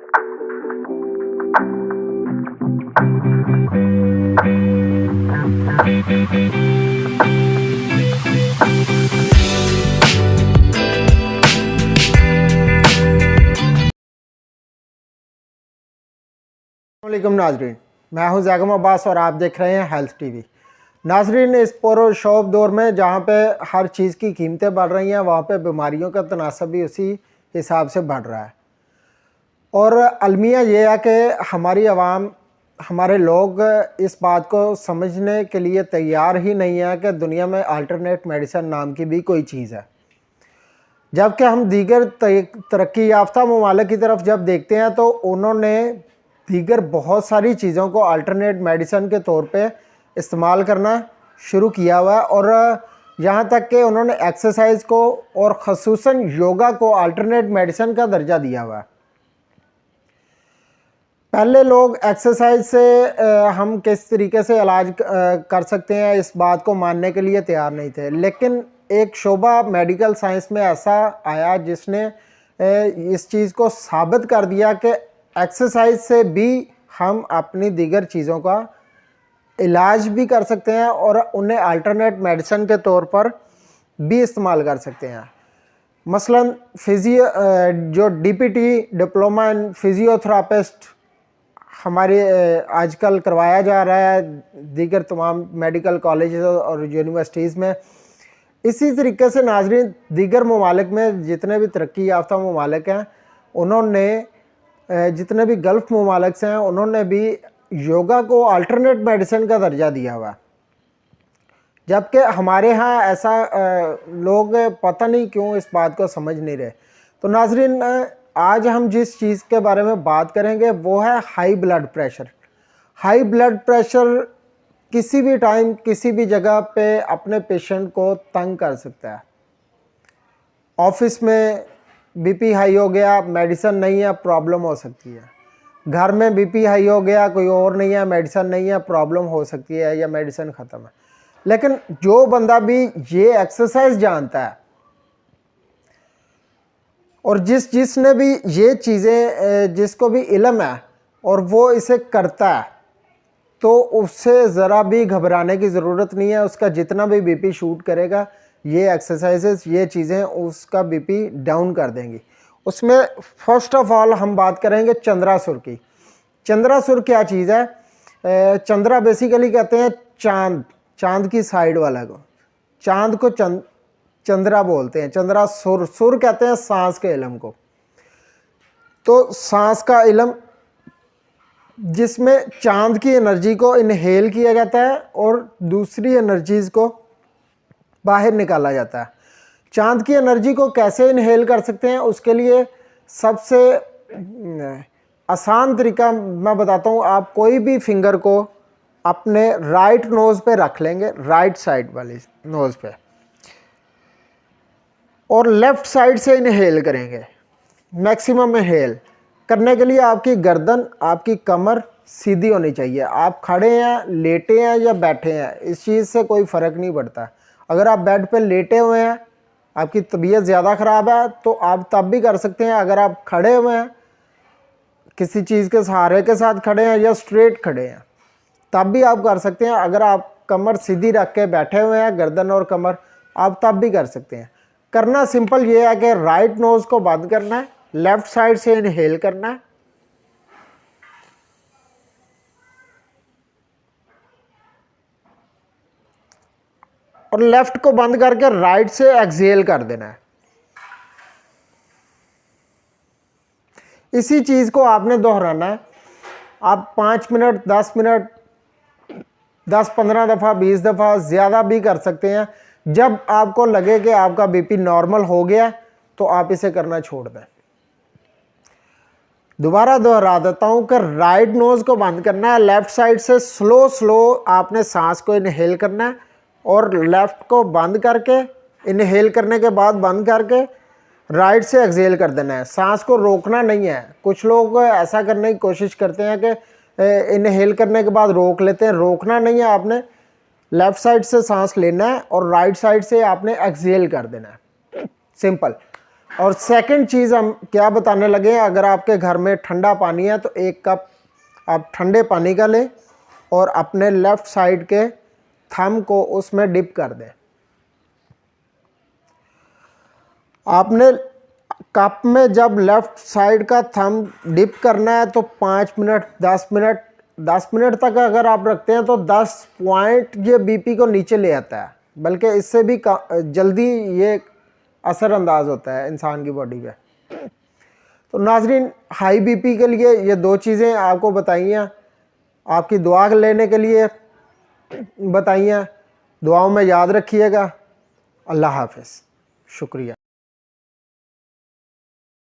अस्सलामुअलैकुम नाजरीन, मैं हूं जैगम अब्बास और आप देख रहे हैं हेल्थ टीवी। नाजरीन, इस पुरशोर दौर में जहां पे हर चीज़ की कीमतें बढ़ रही हैं, वहां पे बीमारियों का तनासब भी उसी हिसाब से बढ़ रहा है। और अलमिया ये है कि हमारी आवाम, हमारे लोग इस बात को समझने के लिए तैयार ही नहीं है कि दुनिया में अल्टरनेट मेडिसिन नाम की भी कोई चीज़ है। जबकि हम दीगर तरक्की याफ्ता ममालिक की तरफ जब देखते हैं तो उन्होंने दीगर बहुत सारी चीज़ों को अल्टरनेट मेडिसिन के तौर पे इस्तेमाल करना शुरू किया हुआ है। और यहाँ तक कि उन्होंने एक्सरसाइज को और ख़ुसूसन योगा को अल्टरनेट मेडिसिन का दर्जा दिया हुआ है। पहले लोग एक्सरसाइज से हम किस तरीके से इलाज कर सकते हैं इस बात को मानने के लिए तैयार नहीं थे, लेकिन एक शोबा मेडिकल साइंस में ऐसा आया जिसने इस चीज़ को साबित कर दिया कि एक्सरसाइज से भी हम अपनी दीगर चीज़ों का इलाज भी कर सकते हैं और उन्हें अल्टरनेट मेडिसिन के तौर पर भी इस्तेमाल कर सकते हैं। मसलन जो डीपीटी डिप्लोमा इन फिजियोथेरापिस्ट हमारे आजकल करवाया जा रहा है दीगर तमाम मेडिकल कॉलेज और यूनिवर्सिटीज़ में। इसी तरीके से नाजरीन, दीगर ममालिक में जितने भी तरक्की याफ्ता ममालिक हैं, उन्होंने जितने भी गल्फ़ ममालिक हैं, उन्होंने भी योगा को अल्टरनेट मेडिसिन का दर्जा दिया हुआ। जबकि हमारे यहाँ ऐसा लोग पता नहीं क्यों इस बात को समझ नहीं रहे। तो नाजरीन, आज हम जिस चीज़ के बारे में बात करेंगे वो है high blood pressure. High blood pressure किसी भी टाइम किसी भी जगह पे अपने पेशेंट को तंग कर सकता है। ऑफिस में बीपी हाई हो गया, मेडिसिन नहीं है, प्रॉब्लम हो सकती है। घर में बीपी हाई हो गया, कोई और नहीं है, मेडिसिन नहीं है, प्रॉब्लम हो सकती है या मेडिसिन ख़त्म है। लेकिन जो बंदा भी ये एक्सरसाइज जानता है और जिसने भी ये चीज़ें, जिसको भी इल्म है और वो इसे करता है, तो उससे ज़रा भी घबराने की ज़रूरत नहीं है। उसका जितना भी बीपी शूट करेगा, ये एक्सरसाइजेस, ये चीज़ें उसका बीपी डाउन कर देंगी। उसमें फ़र्स्ट ऑफ ऑल हम बात करेंगे चंद्रासुर की। चंद्रासुर क्या चीज़ है? चंद्रा बेसिकली कहते हैं चांद की साइड वाला को। चांद को चंद्रा बोलते हैं। चंद्रासुर, सुर कहते हैं सांस के इल्म को। तो सांस का इल्म जिसमें चांद की एनर्जी को इनहेल किया जाता है और दूसरी एनर्जीज़ को बाहर निकाला जाता है। चांद की एनर्जी को कैसे इनहेल कर सकते हैं, उसके लिए सबसे आसान तरीका मैं बताता हूँ। आप कोई भी फिंगर को अपने राइट नोज़ पे रख लेंगे, राइट साइड वाली नोज़ पे, और लेफ़्ट साइड से इनहेल करेंगे। मैक्सिमम इनहेल करने के लिए आपकी गर्दन, आपकी कमर सीधी होनी चाहिए। आप खड़े हैं, लेटे हैं या बैठे हैं, इस चीज़ से कोई फ़र्क नहीं पड़ता। अगर आप बेड पे लेटे हुए हैं, आपकी तबीयत ज़्यादा ख़राब है, तो आप तब भी कर सकते हैं। अगर आप खड़े हुए हैं, किसी चीज़ के सहारे के साथ खड़े हैं या स्ट्रेट खड़े हैं, तब भी आप कर सकते हैं। अगर आप कमर सीधी रख के बैठे हुए हैं, गर्दन और कमर, आप तब भी कर सकते हैं। करना सिंपल ये है कि राइट नोज़ को बंद करना है, लेफ़्ट साइड से इनहेल करना है, और लेफ़्ट को बंद करके राइट से एक्सहेल कर देना है। इसी चीज़ को आपने दोहराना है। आप 5 मिनट, 10 मिनट, 10-15 दफ़ा, 20 दफ़ा, ज़्यादा भी कर सकते हैं। जब आपको लगे कि आपका बीपी नॉर्मल हो गया, तो आप इसे करना छोड़ दें। दोबारा दोहरा देता हूँ कि राइट नोज़ को बंद करना है, लेफ़्ट साइड से स्लो आपने सांस को इनहेल करना है, और लेफ़्ट को बंद करके, इनहेल करने के बाद बंद करके राइट से एक्सहेल कर देना है। सांस को रोकना नहीं है। कुछ लोग ऐसा करने की कोशिश करते हैं कि इनहेल करने के बाद रोक लेते हैं। रोकना नहीं है, आपने लेफ़्ट साइड से सांस लेना है और राइट साइड से आपने एक्सहेल कर देना है। सिंपल। और सेकंड चीज़ हम क्या बताने लगे हैं, अगर आपके घर में ठंडा पानी है तो 1 कप आप ठंडे पानी का लें और अपने लेफ़्ट साइड के थंब को उसमें डिप कर दें। आपने कप में जब लेफ़्ट साइड का थंब डिप करना है तो 5 मिनट 10 मिनट तक अगर आप रखते हैं तो 10 पॉइंट ये बीपी को नीचे ले आता है, बल्कि इससे भी जल्दी ये असरअंदाज होता है इंसान की बॉडी पे। तो नाजरीन, हाई बीपी के लिए ये 2 चीज़ें आपको बताई हैं, आपकी दुआ लेने के लिए बताई हैं। दुआओं में याद रखिएगा। अल्लाह हाफ़िज़। शुक्रिया।